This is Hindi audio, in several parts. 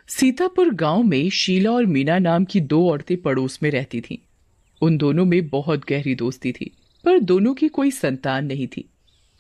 सीतापुर गांव में शीला और मीना नाम की दो औरतें पड़ोस में रहती थीं। उन दोनों में बहुत गहरी दोस्ती थी, पर दोनों की कोई संतान नहीं थी।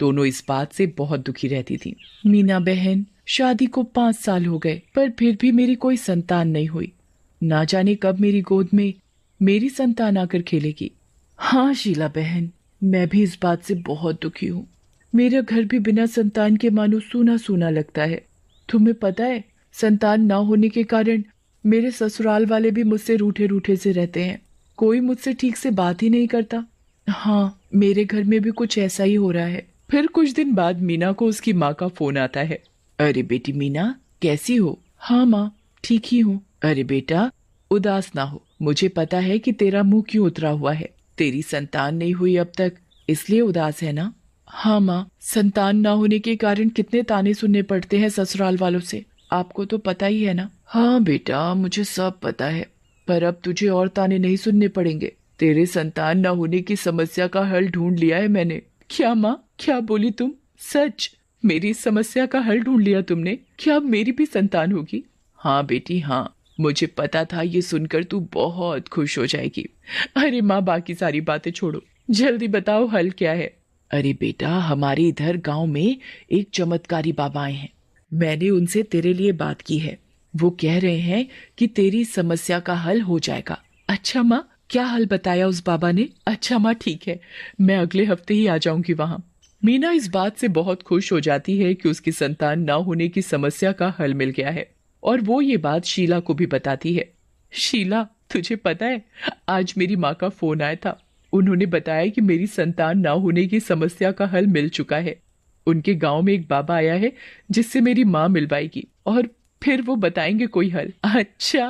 दोनों इस बात से बहुत दुखी रहती थीं। मीना बहन, शादी को 5 साल हो गए, पर फिर भी मेरी कोई संतान नहीं हुई। ना जाने कब मेरी गोद में मेरी संतान आकर खेलेगी। हाँ शीला बहन, मैं भी इस बात से बहुत दुखी हूँ। मेरा घर भी बिना संतान के मानो सूना सूना लगता है। तुम्हें पता है, संतान ना होने के कारण मेरे ससुराल वाले भी मुझसे रूठे रूठे से रहते हैं। कोई मुझसे ठीक से बात ही नहीं करता। हाँ, मेरे घर में भी कुछ ऐसा ही हो रहा है। फिर कुछ दिन बाद मीना को उसकी माँ का फोन आता है। अरे बेटी मीना, कैसी हो? हाँ माँ, ठीक ही हूँ। अरे बेटा, उदास ना हो। मुझे पता है कि तेरा मुंह क्यों उतरा हुआ है। तेरी संतान नहीं हुई अब तक, इसलिए उदास है ना? हाँ माँ, संतान ना होने के कारण कितने ताने सुनने पड़ते हैं ससुराल वालों से, आपको तो पता ही है ना? हाँ बेटा, मुझे सब पता है, पर अब तुझे और ताने नहीं सुनने पड़ेंगे। तेरे संतान न होने की समस्या का हल ढूंढ लिया है मैंने। क्या माँ, क्या बोली तुम? सच? मेरी समस्या का हल ढूंढ लिया तुमने? क्या अब मेरी भी संतान होगी? हाँ बेटी हाँ, मुझे पता था ये सुनकर तू बहुत खुश हो जाएगी। अरे माँ, बाकी सारी बातें छोड़ो, जल्दी बताओ हल क्या है। अरे बेटा, हमारे इधर गांव में एक चमत्कारी बाबा आए हैं। मैंने उनसे तेरे लिए बात की है। वो कह रहे हैं कि तेरी समस्या का हल हो जाएगा। अच्छा माँ, क्या हल बताया उस बाबा ने? अच्छा माँ, ठीक है, मैं अगले हफ्ते ही आ जाऊंगी वहाँ। मीना इस बात से बहुत खुश हो जाती है कि उसकी संतान ना होने की समस्या का हल मिल गया है, और वो ये बात शीला को भी बताती है। शीला, तुझे पता है, आज मेरी माँ का फोन आया था। उन्होंने बताया कि मेरी संतान ना होने की समस्या का हल मिल चुका है। उनके गांव में एक बाबा आया है जिससे मेरी माँ मिलवाएगी, और फिर वो बताएंगे कोई हल। अच्छा,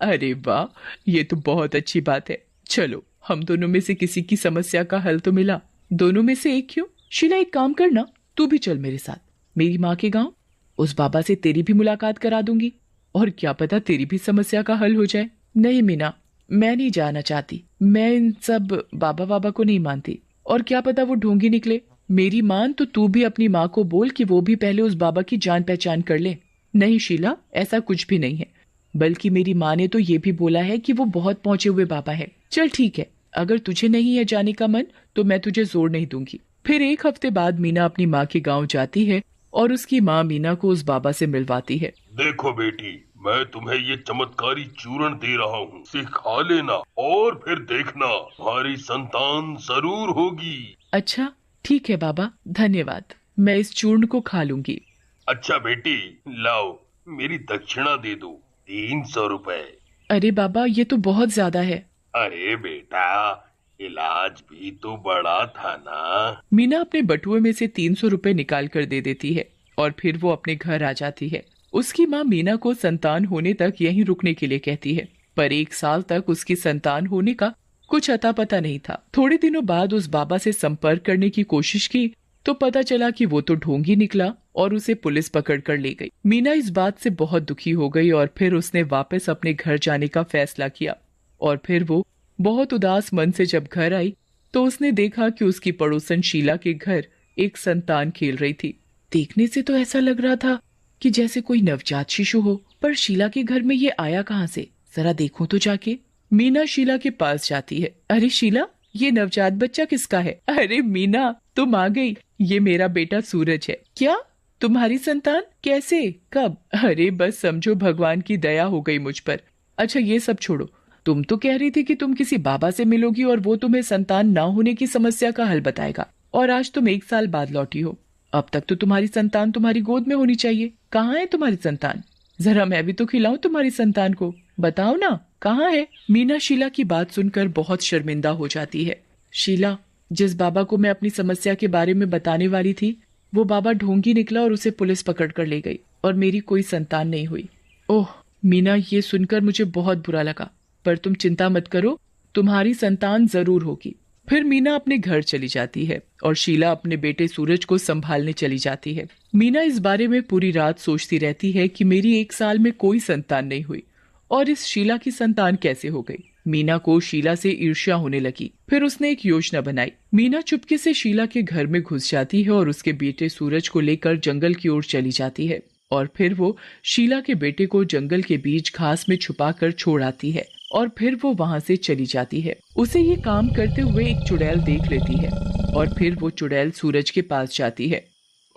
अरे वाह, ये तो बहुत अच्छी बात है। चलो, हम दोनों में से किसी की समस्या का हल तो मिला। दोनों में से एक क्यों? शीला, एक काम करना, तू भी चल मेरे साथ मेरी माँ के गांव। उस बाबा से तेरी भी मुलाकात करा दूंगी, और क्या पता तेरी भी समस्या का हल हो जाए। नहीं मीना, मैं नहीं जाना चाहती। मैं इन सब बाबा बाबा को नहीं मानती, और क्या पता वो ढोंगी निकले। मेरी मान तो तू भी अपनी माँ को बोल कि वो भी पहले उस बाबा की जान पहचान कर ले। नहीं शीला, ऐसा कुछ भी नहीं है, बल्कि मेरी माँ ने तो ये भी बोला है कि वो बहुत पहुंचे हुए बाबा है। चल ठीक है, अगर तुझे नहीं है जाने का मन तो मैं तुझे जोर नहीं दूंगी। फिर एक हफ्ते बाद मीना अपनी माँ के गांव जाती है, और उसकी माँ मीना को उस बाबा से मिलवाती है। देखो बेटी, मैं तुम्हें ये चमत्कारी चूर्ण दे रहा हूँ, इसे खा लेना और फिर देखना तुम्हारी संतान जरूर होगी। अच्छा, ठीक है बाबा, धन्यवाद, मैं इस चूर्ण को खा लूंगी। अच्छा बेटी, लाओ, मेरी दक्षिणा दे दो, 300 रुपए। अरे बाबा, ये तो बहुत ज्यादा है। अरे बेटा, इलाज भी तो बड़ा था ना। मीना अपने बटुए में से 300 रुपए निकाल कर दे देती है, और फिर वो अपने घर आ जाती है। उसकी माँ मीना को संतान होने तक यहीं रुकने के लिए कहती है, पर 1 साल तक उसकी संतान होने का कुछ अता पता नहीं था। थोड़े दिनों बाद उस बाबा से संपर्क करने की कोशिश की तो पता चला कि वो तो ढोंगी निकला, और उसे पुलिस पकड़ कर ले गई। मीना इस बात से बहुत दुखी हो गई, और फिर उसने वापस अपने घर जाने का फैसला किया। और फिर वो बहुत उदास मन से जब घर आई तो उसने देखा कि उसकी पड़ोसन शीला के घर एक संतान खेल रही थी। देखने से तो ऐसा लग रहा था कि जैसे कोई नवजात शिशु हो, पर शीला के घर में ये आया कहाँ से? जरा देखूं तो जाके। मीना शीला के पास जाती है। अरे शीला, ये नवजात बच्चा किसका है? अरे मीना, तुम आ गई। ये मेरा बेटा सूरज है। क्या, तुम्हारी संतान? कैसे, कब? अरे बस समझो भगवान की दया हो गई मुझ पर। अच्छा ये सब छोड़ो, तुम तो कह रही थी कि तुम किसी बाबा से मिलोगी और वो तुम्हें संतान ना होने की समस्या का हल बताएगा, और आज तुम 1 साल बाद लौटी हो। अब तक तो तुम्हारी संतान तुम्हारी गोद में होनी चाहिए। कहाँ है तुम्हारी संतान? जरा मैं भी तो खिलाऊं तुम्हारी संतान को। बताओ ना, कहाँ है? मीना शीला की बात सुनकर बहुत शर्मिंदा हो जाती है। शीला, जिस बाबा को मैं अपनी समस्या के बारे में बताने वाली थी, वो बाबा ढोंगी निकला और उसे पुलिस पकड़ कर ले गई, और मेरी कोई संतान नहीं हुई। ओह मीना, ये सुनकर मुझे बहुत बुरा लगा, पर तुम चिंता मत करो, तुम्हारी संतान जरूर होगी। फिर मीना अपने घर चली जाती है, और शीला अपने बेटे सूरज को संभालने चली जाती है। मीना इस बारे में पूरी रात सोचती रहती है कि मेरी 1 साल में कोई संतान नहीं हुई, और इस शीला की संतान कैसे हो गई। मीना को शीला से ईर्ष्या होने लगी। फिर उसने एक योजना बनाई। मीना चुपके से शीला के घर में घुस जाती है और उसके बेटे सूरज को लेकर जंगल की ओर चली जाती है। और फिर वो शीला के बेटे को जंगल के बीच घास में छुपा कर छोड़ आती है और फिर वो वहां से चली जाती है। उसे ये काम करते हुए एक चुड़ैल देख लेती है और फिर वो चुड़ैल सूरज के पास जाती है।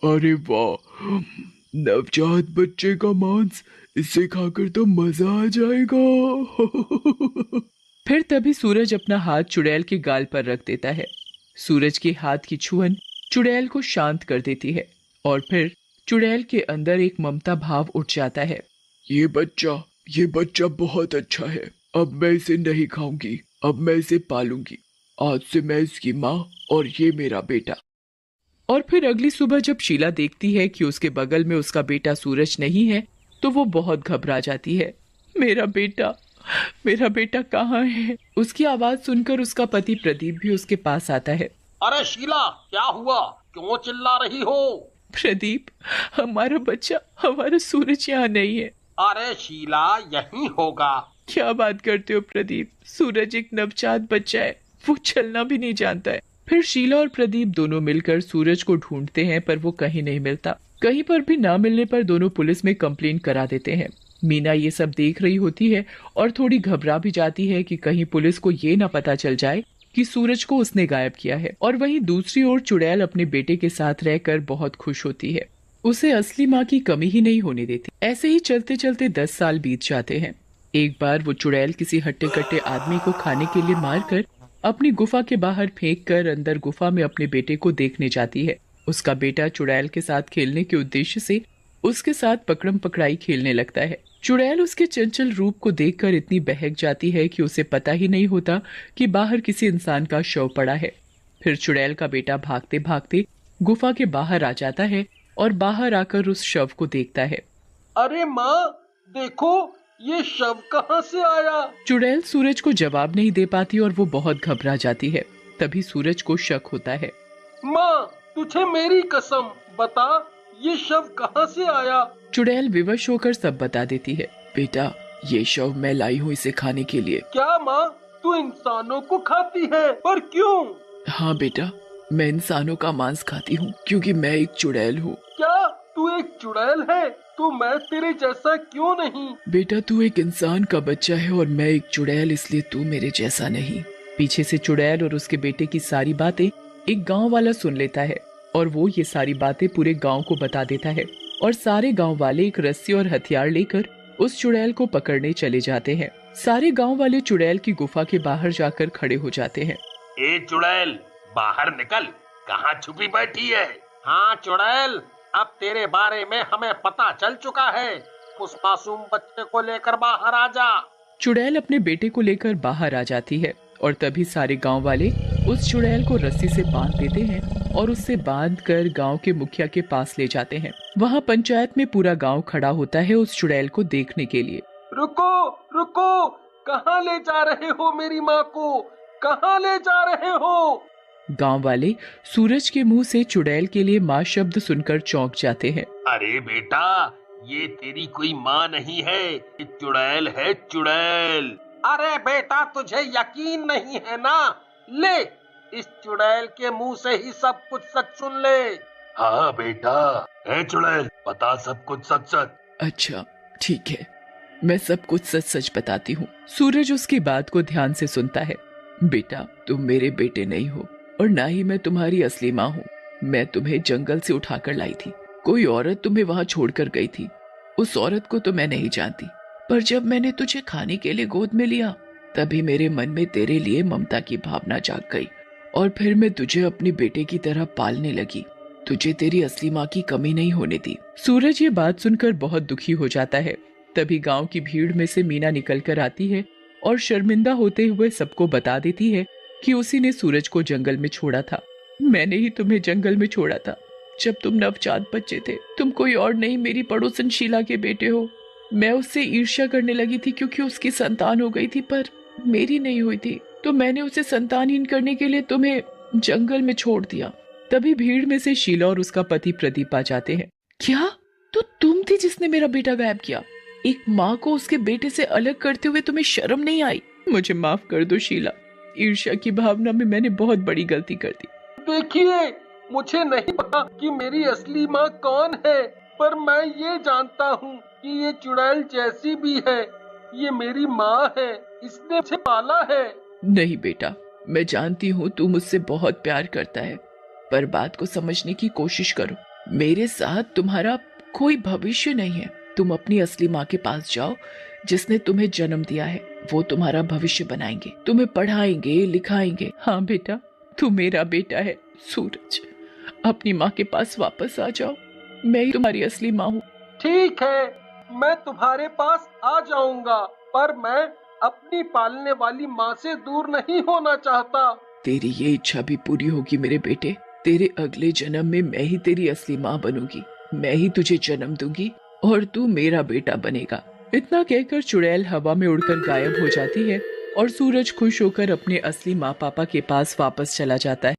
अरे वाह, नवजात बच्चे का मांस, इसे खाकर तो मजा आ जाएगा। फिर तभी सूरज अपना हाथ चुड़ैल के गाल पर रख देता है। सूरज के हाथ की छुअन चुड़ैल को शांत कर देती है और फिर चुड़ैल के अंदर एक ममता भाव उठ जाता है। ये बच्चा बहुत अच्छा है। अब मैं इसे नहीं खाऊंगी, अब मैं इसे पालूंगी। आज से मैं इसकी माँ और ये मेरा बेटा। और फिर अगली सुबह जब शीला देखती है कि उसके बगल में उसका बेटा सूरज नहीं है तो वो बहुत घबरा जाती है। मेरा बेटा कहाँ है? उसकी आवाज सुनकर उसका पति प्रदीप भी उसके पास आता है। अरे शीला, क्या हुआ? क्यों चिल्ला रही हो? प्रदीप, हमारा बच्चा, हमारा सूरज यहाँ नहीं है। अरे शीला, यहीं होगा। क्या बात करते हो प्रदीप? सूरज एक नवजात बच्चा है, वो चलना भी नहीं जानता है। फिर शीला और प्रदीप दोनों मिलकर सूरज को ढूंढते हैं पर वो कहीं नहीं मिलता। कहीं पर भी ना मिलने पर दोनों पुलिस में कंप्लेंट करा देते हैं। मीना ये सब देख रही होती है और थोड़ी घबरा भी जाती है कि कहीं पुलिस को ये ना पता चल जाए कि सूरज को उसने गायब किया है। और वहीं दूसरी ओर चुड़ैल अपने बेटे के साथ रहकर बहुत खुश होती है। उसे असली माँ की कमी ही नहीं होने देती। ऐसे ही चलते चलते 10 साल बीत जाते हैं। एक बार वो चुड़ैल किसी हट्टे कट्टे आदमी को खाने के लिए मारकर अपनी गुफा के बाहर फेंक कर अंदर गुफा में अपने बेटे को देखने जाती है। उसका बेटा चुड़ैल के साथ खेलने के उद्देश्य से उसके साथ पकड़म पकड़ाई खेलने लगता है। चुड़ैल उसके चंचल रूप को देखकर इतनी बहक जाती है कि उसे पता ही नहीं होता कि बाहर किसी इंसान का शव पड़ा है। फिर चुड़ैल का बेटा भागते भागते गुफा के बाहर आ जाता है और बाहर आकर उस शव को देखता है। अरे माँ, देखो ये शव कहाँ से आया? चुड़ैल सूरज को जवाब नहीं दे पाती और वो बहुत घबरा जाती है। तभी सूरज को शक होता है। माँ, तुझे मेरी कसम, बता ये शव कहाँ से आया? चुड़ैल विवश होकर सब बता देती है। बेटा, ये शव मैं लाई हूँ इसे खाने के लिए। क्या माँ, तू इंसानों को खाती है? पर क्यों? हाँ बेटा, मैं इंसानों का मांस खाती हूँ क्योंकि मैं एक चुड़ैल हूँ। क्या तू एक चुड़ैल है? तो मैं तेरे जैसा क्यों नहीं? बेटा, तू एक इंसान का बच्चा है और मैं एक चुड़ैल, इसलिए तू मेरे जैसा नहीं। पीछे से चुड़ैल और उसके बेटे की सारी बातें एक गांव वाला सुन लेता है और वो ये सारी बातें पूरे गांव को बता देता है। और सारे गांव वाले एक रस्सी और हथियार लेकर उस चुड़ैल को पकड़ने चले जाते हैं। सारे गांव वाले चुड़ैल की गुफा के बाहर जाकर खड़े हो जाते हैं। ए चुड़ैल, बाहर निकल, कहाँ छुपी बैठी है? हाँ चुड़ैल, अब तेरे बारे में हमें पता चल चुका है। उस मासूम बच्चे को लेकर बाहर आ जा। चुड़ैल अपने बेटे को लेकर बाहर आ जाती है और तभी सारे गांव वाले उस चुड़ैल को रस्सी से बांध देते हैं और उससे बांधकर गांव के मुखिया के पास ले जाते हैं। वहां पंचायत में पूरा गांव खड़ा होता है उस चुड़ैल को देखने के लिए। रुको रुको, कहाँ ले जा रहे हो मेरी माँ को? कहाँ ले जा रहे हो? गांव वाले सूरज के मुंह से चुड़ैल के लिए माँ शब्द सुनकर चौंक जाते हैं। अरे बेटा, ये तेरी कोई माँ नहीं है, ये चुड़ैल है, चुड़ैल। अरे बेटा, तुझे यकीन नहीं है ना? ले, इस चुड़ैल के मुंह से ही सब कुछ सच सुन ले। हाँ बेटा, है चुड़ैल, बता सब कुछ सच सच। अच्छा ठीक है, मैं सब कुछ सच सच बताती हूँ। सूरज उसकी बात को ध्यान से सुनता है। बेटा, तुम मेरे बेटे नहीं हो और ना ही मैं तुम्हारी असली माँ हूँ। मैं तुम्हें जंगल से उठाकर लाई थी। कोई औरत तुम्हें वहाँ छोड़कर गई थी। उस औरत को तो मैं नहीं जानती, पर जब मैंने तुझे खाने के लिए गोद में लिया तभी मेरे मन में तेरे लिए ममता की भावना जाग गई और फिर मैं तुझे अपनी बेटे की तरह पालने लगी। तुझे तेरी असली माँ की कमी नहीं होने दी। सूरज ये बात सुनकर बहुत दुखी हो जाता है। तभी गांव की भीड़ में से मीना निकल कर आती है और शर्मिंदा होते हुए सबको बता देती है कि उसी ने सूरज को जंगल में छोड़ा था। मैंने ही तुम्हें जंगल में छोड़ा था जब तुम नवजात बच्चे थे। तुम कोई और नहीं, मेरी पड़ोसन शीला के बेटे हो। मैं उससे ईर्ष्या करने लगी थी क्योंकि उसकी संतान हो गई थी, पर मेरी नहीं हुई थी, तो मैंने उसे संतानहीन करने के लिए तुम्हें जंगल में छोड़ दिया। तभी भीड़ में से शीला और उसका पति प्रदीप आ जाते हैं। क्या? तो तुम थी जिसने मेरा बेटा गायब किया? एक माँ को उसके बेटे से अलग करते हुए तुम्हें शर्म नहीं आई? मुझे माफ कर दो शीला, ईर्ष्या की भावना में मैंने बहुत बड़ी गलती कर दी। देखिए, मुझे नहीं पता कि मेरी असली माँ कौन है, पर मैं ये जानता हूँ कि ये चुड़ैल जैसी भी है, ये मेरी माँ है, इसने मुझे पाला है। नहीं बेटा, मैं जानती हूँ तू मुझसे बहुत प्यार करता है, पर बात को समझने की कोशिश करो। मेरे साथ तुम्हारा कोई भविष्य नहीं है। तुम अपनी असली माँ के पास जाओ, जिसने तुम्हें जन्म दिया है। वो तुम्हारा भविष्य बनाएंगे, तुम्हें पढ़ाएंगे, लिखाएंगे। हाँ बेटा, तू मेरा बेटा है। सूरज, अपनी माँ के पास वापस आ जाओ। मैं ही तुम्हारी असली माँ हूँ। ठीक है, मैं तुम्हारे पास आ जाऊंगा, पर मैं अपनी पालने वाली माँ से दूर नहीं होना चाहता। तेरी ये इच्छा भी पूरी होगी मेरे बेटे। तेरे अगले जन्म में मैं ही तेरी असली माँ बनूंगी। मैं ही तुझे जन्म दूंगी और तू मेरा बेटा बनेगा। इतना कहकर चुड़ैल हवा में उड़कर गायब हो जाती है और सूरज खुश होकर अपने असली माँ पापा के पास वापस चला जाता है।